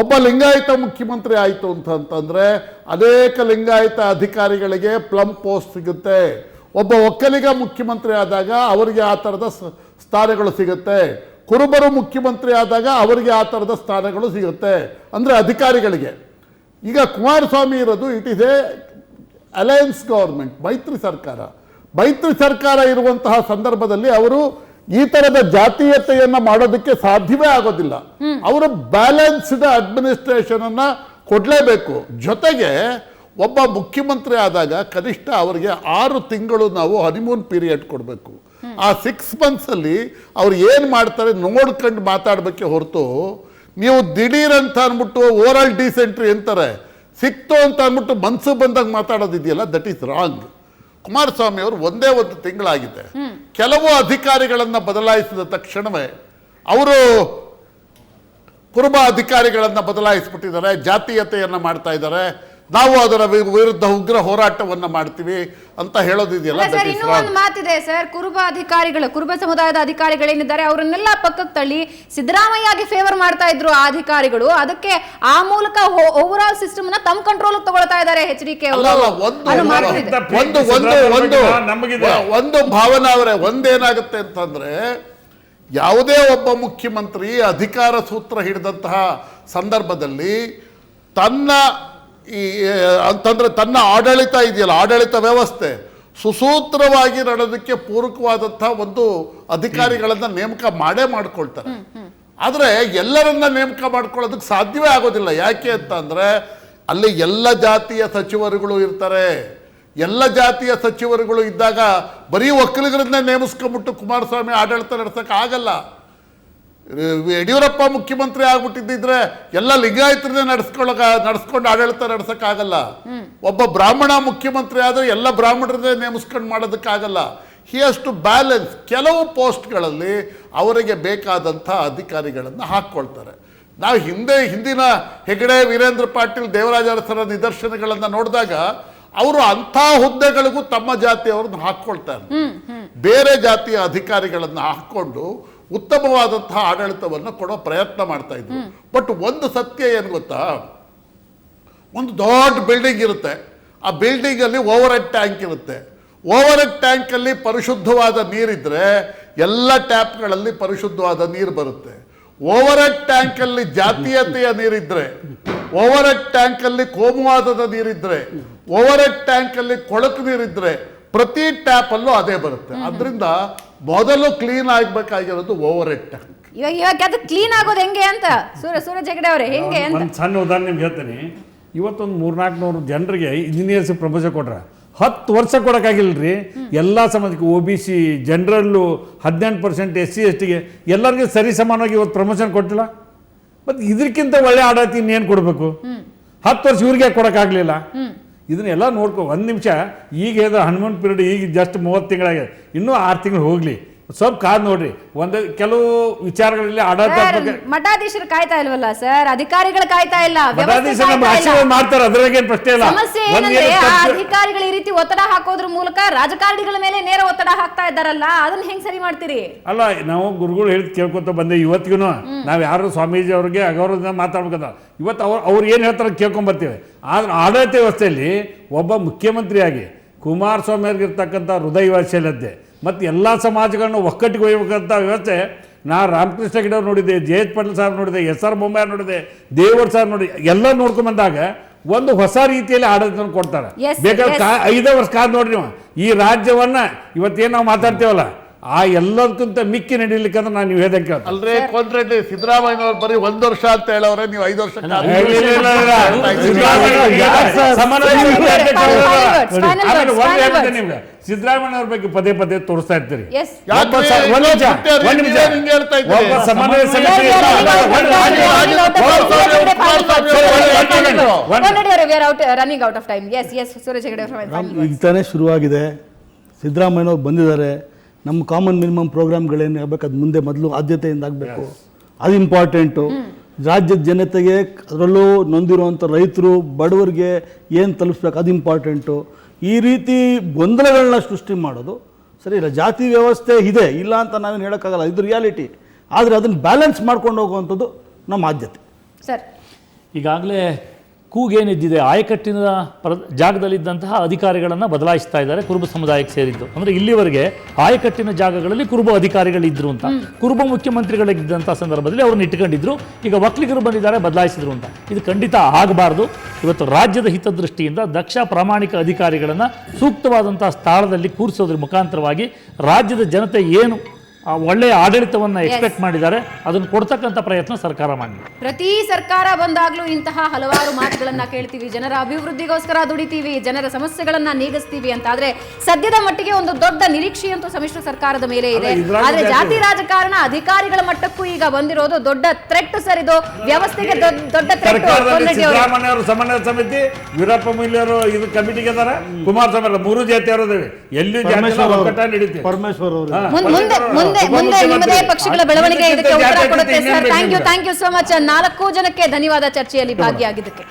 ಒಬ್ಬ ಲಿಂಗಾಯತ ಮುಖ್ಯಮಂತ್ರಿ ಆಯಿತು ಅಂತಂದರೆ ಅನೇಕ ಲಿಂಗಾಯತ ಅಧಿಕಾರಿಗಳಿಗೆ ಪ್ಲಮ್ ಪೋಸ್ಟ್ ಸಿಗುತ್ತೆ. ಒಬ್ಬ ಒಕ್ಕಲಿಗ ಮುಖ್ಯಮಂತ್ರಿ ಆದಾಗ ಅವರಿಗೆ ಆ ಥರದ ಸ್ಥಾನಗಳು ಸಿಗುತ್ತೆ. ಕುರುಬರು ಮುಖ್ಯಮಂತ್ರಿ ಆದಾಗ ಅವರಿಗೆ ಆ ಥರದ ಸ್ಥಾನಗಳು ಸಿಗುತ್ತೆ, ಅಂದರೆ ಅಧಿಕಾರಿಗಳಿಗೆ. ಈಗ ಕುಮಾರಸ್ವಾಮಿ ಇರೋದು it is A alliance government, ಮೈತ್ರಿ ಸರ್ಕಾರ. ಮೈತ್ರಿ ಸರ್ಕಾರ ಇರುವಂತಹ ಸಂದರ್ಭದಲ್ಲಿ ಅವರು ಈ ಥರದ ಜಾತೀಯತೆಯನ್ನು ಮಾಡೋದಕ್ಕೆ ಸಾಧ್ಯವೇ ಆಗೋದಿಲ್ಲ. ಅವರು ಬ್ಯಾಲೆನ್ಸ್ಡ್ ಅಡ್ಮಿನಿಸ್ಟ್ರೇಷನ್ ಅನ್ನು ಕೊಡಲೇಬೇಕು. ಜೊತೆಗೆ ಒಬ್ಬ ಮುಖ್ಯಮಂತ್ರಿ ಆದಾಗ ಕನಿಷ್ಠ ಅವರಿಗೆ 6 ತಿಂಗಳು ನಾವು ಹನಿಮೂನ್ ಪೀರಿಯಡ್ ಕೊಡಬೇಕು. ಆ 6 ಮಂತ್ಸಲ್ಲಿ ಅವ್ರು ಏನು ಮಾಡ್ತಾರೆ ನೋಡ್ಕೊಂಡು ಮಾತಾಡಬೇಕೆ ಹೊರತು, ನೀವು ದಿಢೀರಂತ ಅಂದ್ಬಿಟ್ಟು ಓರಲ್ ಡಿಸೆಂಟ್ರಿ ಅಂತಾರೆ, ಸಿಕ್ತು ಅಂತ ಅಂದ್ಬಿಟ್ಟು ಮನಸ್ಸು ಬಂದಾಗ ಮಾತಾಡೋದಿದೆಯಲ್ಲ, ದಟ್ ಈಸ್ ರಾಂಗ್. ಕುಮಾರಸ್ವಾಮಿ ಅವರು 1 ತಿಂಗಳಾಗಿದೆ. ಕೆಲವು ಅಧಿಕಾರಿಗಳನ್ನು ಬದಲಾಯಿಸಿದ ತಕ್ಷಣವೇ ಅವರು ಕುರುಬ ಅಧಿಕಾರಿಗಳನ್ನು ಬದಲಾಯಿಸ್ಬಿಟ್ಟಿದ್ದಾರೆ, ಜಾತೀಯತೆಯನ್ನು ಮಾಡ್ತಾ ಇದ್ದಾರೆ. ನಾವು ಅದರ ವಿರುದ್ಧ ಉಗ್ರ ಹೋರಾಟವನ್ನು ಮಾಡ್ತೀವಿ ಅಂತ ಹೇಳೋದಿದೆಯಲ್ಲ. ಸರ್, ಇನ್ನೂ ಒಂದು ಮಾತಿದೆ ಸರ್. ಕುರುಬ ಸಮುದಾಯದ ಅಧಿಕಾರಿಗಳೇನಿದ್ದಾರೆ ಅವರನ್ನೆಲ್ಲ ಪಕ್ಕಕ್ಕೆ ತಳ್ಳಿ ಸಿದ್ದರಾಮಯ್ಯಗೆ ಫೇವರ್ ಮಾಡ್ತಾ ಇದ್ರು ಆ ಅಧಿಕಾರಿಗಳು. ಅದಕ್ಕೆ ಆ ಮೂಲಕ ಓವರ್ ಆಲ್ ಸಿಸ್ಟಮ್ ನ ತಮ್ಮ ಕಂಟ್ರೋಲ್ ತಗೊಳ್ತಾ ಇದ್ದಾರೆ HDK ಅವರು. ಒಂದು ಭಾವನಾ ಅವರೇ, ಒಂದೇನಾಗುತ್ತೆ ಅಂತಂದ್ರೆ ಯಾವುದೇ ಒಬ್ಬ ಮುಖ್ಯಮಂತ್ರಿ ಅಧಿಕಾರ ಸೂತ್ರ ಹಿಡಿದಂತಹ ಸಂದರ್ಭದಲ್ಲಿ ತನ್ನ ಆಡಳಿತ ಇದೆಯಲ್ಲ, ಆಡಳಿತ ವ್ಯವಸ್ಥೆ ಸುಸೂತ್ರವಾಗಿ ನಡೆದಕ್ಕೆ ಪೂರಕವಾದಂತಹ ಒಂದು ಅಧಿಕಾರಿಗಳನ್ನ ನೇಮಕ ಮಾಡ್ಕೊಳ್ತಾರೆ. ಆದರೆ ಎಲ್ಲರನ್ನ ನೇಮಕ ಮಾಡ್ಕೊಳ್ಳೋದಕ್ಕೆ ಸಾಧ್ಯವೇ ಆಗೋದಿಲ್ಲ. ಯಾಕೆ ಅಂತಂದ್ರೆ ಅಲ್ಲಿ ಎಲ್ಲ ಜಾತಿಯ ಸಚಿವರುಗಳು ಇರ್ತಾರೆ. ಎಲ್ಲ ಜಾತಿಯ ಸಚಿವರುಗಳು ಇದ್ದಾಗ ಬರೀ ಒಕ್ಕಲಿಗರನ್ನೇ ನೇಮಿಸ್ಕೊಂಡ್ಬಿಟ್ಟು ಕುಮಾರಸ್ವಾಮಿ ಆಡಳಿತ ನಡೆಸೋಕೆ ಆಗಲ್ಲ. ಯಡಿಯೂರಪ್ಪ ಮುಖ್ಯಮಂತ್ರಿ ಆಗ್ಬಿಟ್ಟಿದ್ದಿದ್ರೆ ಎಲ್ಲ ಲಿಂಗಾಯತರನ್ನೇ ನಡೆಸ್ಕೊಂಡು ಆಡಳಿತ ನಡೆಸೋಕ್ಕಾಗಲ್ಲ. ಒಬ್ಬ ಬ್ರಾಹ್ಮಣ ಮುಖ್ಯಮಂತ್ರಿ ಆದರೆ ಎಲ್ಲ ಬ್ರಾಹ್ಮಣರನ್ನೇ ನೇಮಿಸ್ಕೊಂಡು ಮಾಡೋದಕ್ಕಾಗಲ್ಲ. He has to balance. ಕೆಲವು ಪೋಸ್ಟ್ಗಳಲ್ಲಿ ಅವರಿಗೆ ಬೇಕಾದಂಥ ಅಧಿಕಾರಿಗಳನ್ನು ಹಾಕ್ಕೊಳ್ತಾರೆ. ನಾವು ಹಿಂದಿನ ಹೆಗಡೆ, ವೀರೇಂದ್ರ ಪಾಟೀಲ್, ದೇವರಾಜ ಅರಸರ ನಿದರ್ಶನಗಳನ್ನು ನೋಡಿದಾಗ ಅವರು ಅಂಥ ಹುದ್ದೆಗಳಿಗೂ ತಮ್ಮ ಜಾತಿಯವ್ರನ್ನ ಹಾಕ್ಕೊಳ್ತಾರೆ. ಬೇರೆ ಜಾತಿಯ ಅಧಿಕಾರಿಗಳನ್ನು ಹಾಕ್ಕೊಂಡು ಉತ್ತಮವಾದಂತಹ ಆಡಳಿತವನ್ನು ಕೊಡೋ ಪ್ರಯತ್ನ ಮಾಡ್ತಾ ಇದ್ರು. ಬಟ್ ಒಂದು ಸತ್ಯ ಏನು ಗೊತ್ತಾ, ಒಂದು ದೊಡ್ಡ ಬಿಲ್ಡಿಂಗ್ ಇರುತ್ತೆ. ಆ ಬಿಲ್ಡಿಂಗಲ್ಲಿ ಓವರ್ ಹೆಡ್ ಟ್ಯಾಂಕ್ ಇರುತ್ತೆ. ಓವರ್ ಹೆಡ್ ಟ್ಯಾಂಕಲ್ಲಿ ಪರಿಶುದ್ಧವಾದ ನೀರಿದ್ರೆ ಎಲ್ಲ ಟ್ಯಾಪ್ಗಳಲ್ಲಿ ಪರಿಶುದ್ಧವಾದ ನೀರು ಬರುತ್ತೆ. ಓವರ್ ಹೆಡ್ ಟ್ಯಾಂಕಲ್ಲಿ ಜಾತೀಯತೆಯ ನೀರಿದ್ರೆ, ಓವರ್ ಹೆಡ್ ಟ್ಯಾಂಕಲ್ಲಿ ಕೋಮುವಾದದ ನೀರಿದ್ರೆ, ಓವರ್ ಹೆಡ್ ಟ್ಯಾಂಕಲ್ಲಿ ಕೊಳಕು ನೀರಿದ್ರೆ ಪ್ರತಿ ಟ್ಯಾಪಲ್ಲೂ ಅದೇ ಬರುತ್ತೆ. ಅದರಿಂದ ಮೊದಲು ಕ್ಲೀನ್ ಆಗಬೇಕಾಗಿರೋದು ಓವರ್ ಹೆಡ್ ಟ್ಯಾಂಕ್. ಇವಾಗ ಅದು ಕ್ಲೀನ್ ಆಗೋದು ಹೆಂಗೆ ಅಂತ ಸೂರಜ್ ಹೆಗಡೆ ಅವರೇ, ಹೆಂಗೆ ಅಂತ ಒಂದು ಸಣ್ಣ ಉದಾಹರಣೆ ನಿಮ್ಗೆ ಹೇಳ್ತೀನಿ. ಇವತ್ತೊಂದು 300-400 ಜನರಿಗೆ ಇಂಜಿನಿಯರ್ಸ್ ಪ್ರಮೋಷನ್ ಕೊಟ್ರೆ 10 ವರ್ಷ ಕೊಡೋಕ್ಕಾಗಿಲ್ಲರಿ. ಎಲ್ಲ ಸಮಾಜಕ್ಕೆ OBC, ಜನರಲ್ಲು 18%, SC STಗೆ ಎಲ್ಲರಿಗೂ ಸರಿ ಸಮಾನವಾಗಿ ಇವತ್ತು ಪ್ರಮೋಷನ್ ಕೊಟ್ಟಿಲ್ಲ. ಮತ್ತು ಇದಕ್ಕಿಂತ ಒಳ್ಳೆ ಆಡಳಿತ ಇನ್ನೇನು ಕೊಡಬೇಕು? 10 ವರ್ಷ ಇವ್ರಿಗೆ ಕೊಡೋಕ್ಕಾಗಲಿಲ್ಲ. ಇದನ್ನೆಲ್ಲ ನೋಡ್ಕೊ. ಒಂದು ನಿಮಿಷ, ಈಗ ಹನುಮಂತ ಪೀರಿಯಡ್ ಈಗ ಜಸ್ಟ್ 30 ತಿಂಗಳಾಗಿದೆ, ಇನ್ನೂ 6 ತಿಂಗಳು ಹೋಗಲಿ, ಸ್ವಲ್ಪ ಕಾದ್ ನೋಡ್ರಿ. ಒಂದು ಕೆಲವು ವಿಚಾರಗಳಲ್ಲಿ ಆಡಳಿತ ಮಠಾಧೀಶರು ಕಾಯ್ತಾ ಇಲ್ವಲ್ಲ ಸರ್, ಅಧಿಕಾರಿಗಳು ಕಾಯ್ತಾ ಇಲ್ಲ, ಮಾಡ್ತಾರೆ, ಅದ್ರಾಗ ಏನು ಪ್ರಶ್ನೆ ಇಲ್ಲ. ಸಮಸ್ಯೆ ಏನಂದ್ರೆ ಅಧಿಕಾರಿಗಳು ಈ ರೀತಿ ಒತ್ತಡ ಹಾಕೋದ್ರ ಮೂಲಕ ರಾಜಕಾರಣಿಗಳ ಮೇಲೆ ನೇರ ಒತ್ತಡ ಹಾಕ್ತಾ ಇದ್ದಾರಲ್ಲ, ಅದನ್ನ ಹೆಂಗ್ ಸರಿ ಮಾಡ್ತೀರಿ? ಅಲ್ಲ, ನಾವು ಗುರುಗಳು ಹೇಳಿದ್ ಕೇಳ್ಕೊತ ಬಂದೆ. ಇವತ್ತಿಗೂ ನಾವು ಯಾರು ಸ್ವಾಮೀಜಿ ಅವ್ರಿಗೆ ಅಗೌರವದಿಂದ ಮಾತಾಡ್ಬೇಕಂತ ಇವತ್ತು ಅವ್ರು ಏನು ಹೇಳ್ತಾರೆ ಕೇಳ್ಕೊಂಬರ್ತೀವಿ. ಆದ್ರೆ ಆಡಳಿತ ವ್ಯವಸ್ಥೆಯಲ್ಲಿ ಒಬ್ಬ ಮುಖ್ಯಮಂತ್ರಿಯಾಗಿ ಕುಮಾರಸ್ವಾಮಿ ಅವ್ರಿಗಿರ್ತಕ್ಕಂಥ ಹೃದಯ ವಾತ್ಸಲ್ಯತೆ ಮತ್ತು ಎಲ್ಲ ಸಮಾಜಗಳನ್ನ ಒಕ್ಕಟ್ಟಿಗೆ ಒಯ್ಯಬೇಕಂತ ವ್ಯವಸ್ಥೆ ನಾ ರಾಮಕೃಷ್ಣ ಹೆಗಡೆ ಅವ್ರು ನೋಡಿದ್ದೆ, JH ಪಾಟೀಲ್ ಸಾಹೇಬ್ ನೋಡಿದೆ, SR ಬೊಮ್ಮಾಯಿ ನೋಡಿದೆ, ದೇವರ ಸಾಹೇಬ್ ನೋಡಿ, ಎಲ್ಲ ನೋಡ್ಕೊಂಬಂದಾಗ ಒಂದು ಹೊಸ ರೀತಿಯಲ್ಲಿ ಆಡಳಿತ ಕೊಡ್ತಾರೆ. ಬೇಕಾದ್ರೆ 5 ವರ್ಷ ಕಾದ್ ನೋಡ್ರಿ ನೀವು ಈ ರಾಜ್ಯವನ್ನ ಇವತ್ತೇನು ನಾವು ಮಾತಾಡ್ತೇವಲ್ಲ ಆ ಎಲ್ಲದಕ್ಕಿಂತ ಮಿಕ್ಕಿ ನಡೀಲಿಕ್ಕಂದ್ರೆ ನಾನು ನೀವು ಹೇಳ್ದಂಗೆ ಕೇಳ್ತೀನಿ. ಅಲ್ರಿ ಕೊಂಡ್ರೆಡ್ಡಿ, ಸಿದ್ದರಾಮಯ್ಯನವ್ರು ಬರೀ 1 ವರ್ಷ ಅಂತ ಹೇಳವ್ರೆ, ನೀವು 5 ವರ್ಷ ನಿಮ್ಗೆ ಸಿದ್ದರಾಮಯ್ಯ ಅವ್ರ ಬಗ್ಗೆ ಪದೇ ಪದೇ ತೋರಿಸ್ತಾ ಇರ್ತೀರಿ. ಈಗ ತಾನೇ ಶುರುವಾಗಿದೆ. ಸಿದ್ದರಾಮಯ್ಯನವ್ರು ಬಂದಿದ್ದಾರೆ. ನಮ್ಮ ಕಾಮನ್ ಮಿನಿಮಮ್ ಪ್ರೋಗ್ರಾಮ್ಗಳೇನು ಆಗಬೇಕು ಅದು ಮುಂದೆ ಮೊದಲು ಆದ್ಯತೆಯಿಂದ ಆಗಬೇಕು, ಅದು ಇಂಪಾರ್ಟೆಂಟು. ರಾಜ್ಯದ ಜನತೆಗೆ, ಅದರಲ್ಲೂ ನೊಂದಿರುವಂಥ ರೈತರು, ಬಡವರಿಗೆ ಏನು ತಲುಪಿಸ್ಬೇಕು ಅದು ಇಂಪಾರ್ಟೆಂಟು. ಈ ರೀತಿ ಗೊಂದಲಗಳನ್ನ ಸೃಷ್ಟಿ ಮಾಡೋದು ಸರಿ ಇಲ್ಲ. ಜಾತಿ ವ್ಯವಸ್ಥೆ ಇದೆ, ಇಲ್ಲ ಅಂತ ನಾವೇನು ಹೇಳೋಕ್ಕಾಗಲ್ಲ, ಇದು ರಿಯಾಲಿಟಿ. ಆದರೆ ಅದನ್ನು ಬ್ಯಾಲೆನ್ಸ್ ಮಾಡ್ಕೊಂಡು ಹೋಗುವಂಥದ್ದು ನಮ್ಮ ಆದ್ಯತೆ. ಸರ್, ಈಗಾಗಲೇ ಕೂಗೇನಿದ್ದಿದೆ, ಆಯಕಟ್ಟಿನ ಜಾಗದಲ್ಲಿದ್ದಂತಹ ಅಧಿಕಾರಿಗಳನ್ನು ಬದಲಾಯಿಸ್ತಾ ಇದ್ದಾರೆ ಕುರುಬ ಸಮುದಾಯಕ್ಕೆ ಸೇರಿದ್ದು. ಅಂದರೆ ಇಲ್ಲಿವರೆಗೆ ಆಯಕಟ್ಟಿನ ಜಾಗಗಳಲ್ಲಿ ಕುರುಬ ಅಧಿಕಾರಿಗಳಿದ್ರು ಅಂತ, ಕುರುಬ ಮುಖ್ಯಮಂತ್ರಿಗಳಿದ್ದಂಥ ಸಂದರ್ಭದಲ್ಲಿ ಅವ್ರನ್ನ ಇಟ್ಕೊಂಡಿದ್ರು. ಈಗ ಒಕ್ಕಲಿಗರು ಬಂದಿದ್ದಾರೆ, ಬದಲಾಯಿಸಿದ್ರು ಅಂತ. ಇದು ಖಂಡಿತ ಆಗಬಾರ್ದು. ಇವತ್ತು ರಾಜ್ಯದ ಹಿತದೃಷ್ಟಿಯಿಂದ ದಕ್ಷ ಪ್ರಾಮಾಣಿಕ ಅಧಿಕಾರಿಗಳನ್ನು ಸೂಕ್ತವಾದಂಥ ಸ್ಥಳದಲ್ಲಿ ಕೂರಿಸೋದ್ರ ಮುಖಾಂತರವಾಗಿ ರಾಜ್ಯದ ಜನತೆ ಏನು ಒಳ್ಳೆಯ ಆಡಳಿತವನ್ನು ಎಕ್ಸ್ಪೆಕ್ಟ್ ಮಾಡಿದ್ದಾರೆ ಅದನ್ನು ಕೊಡ್ತಕ್ಕಂಥ ಪ್ರಯತ್ನ ಸರ್ಕಾರ ಮಾಡಿ. ಪ್ರತಿ ಸರ್ಕಾರ ಬಂದಾಗಲೂ ಇಂತಹ ಹಲವಾರು ಮಾತುಗಳನ್ನ ಕೇಳ್ತೀವಿ. ಜನರ ಅಭಿವೃದ್ಧಿಗೋಸ್ಕರ ದುಡಿತೀವಿ, ಜನರ ಸಮಸ್ಯೆಗಳನ್ನ ನೀಗಿಸ್ತೀವಿ ಅಂತ. ಆದ್ರೆ ಸದ್ಯದ ಮಟ್ಟಿಗೆ ಒಂದು ದೊಡ್ಡ ನಿರೀಕ್ಷೆಯಂತೂ ಸಮ್ಮಿಶ್ರ ಸರ್ಕಾರದ ಮೇಲೆ ಇದೆ. ಆದ್ರೆ ಜಾತಿ ರಾಜಕಾರಣ ಅಧಿಕಾರಿಗಳ ಮಟ್ಟಕ್ಕೂ ಈಗ ಬಂದಿರೋದು ದೊಡ್ಡ ಥ್ರೆಟ್ ಸರ್. ಇದು ವ್ಯವಸ್ಥೆಗೆ ದೊಡ್ಡ ಥ್ರೆಟ್. ಸಿದ್ದರಾಮಯ್ಯ ಅವರು ಸಮನ್ವಯ ಸಮಿತಿ, ವೀರಪ್ಪ ಮೊಯ್ಲಿ ಅವರು ಇದು ಕಮಿಟಿಗೆ ಇದ್ದಾರೆ, ಕುಮಾರಸ್ವಾಮಿ ಅವರು 3 ಜಾತಿ ಅವರು ಎಲ್ಲಿ ಪರಮೇಶ್ವರ್ ಅವರು ಮುಂದೆ ನಿಮ್ಮದೇ ಪಕ್ಷಗಳ ಬೆಳವಣಿಗೆ ಇದಕ್ಕೆ ಉತ್ತರ ಕೊಡುತ್ತೆ sir. Thank you so much. 4 ಜನಕ್ಕೆ ಧನ್ಯವಾದ ಚರ್ಚೆಯಲ್ಲಿ ಭಾಗಿಯಾಗಿದ್ದಕ್ಕೆ.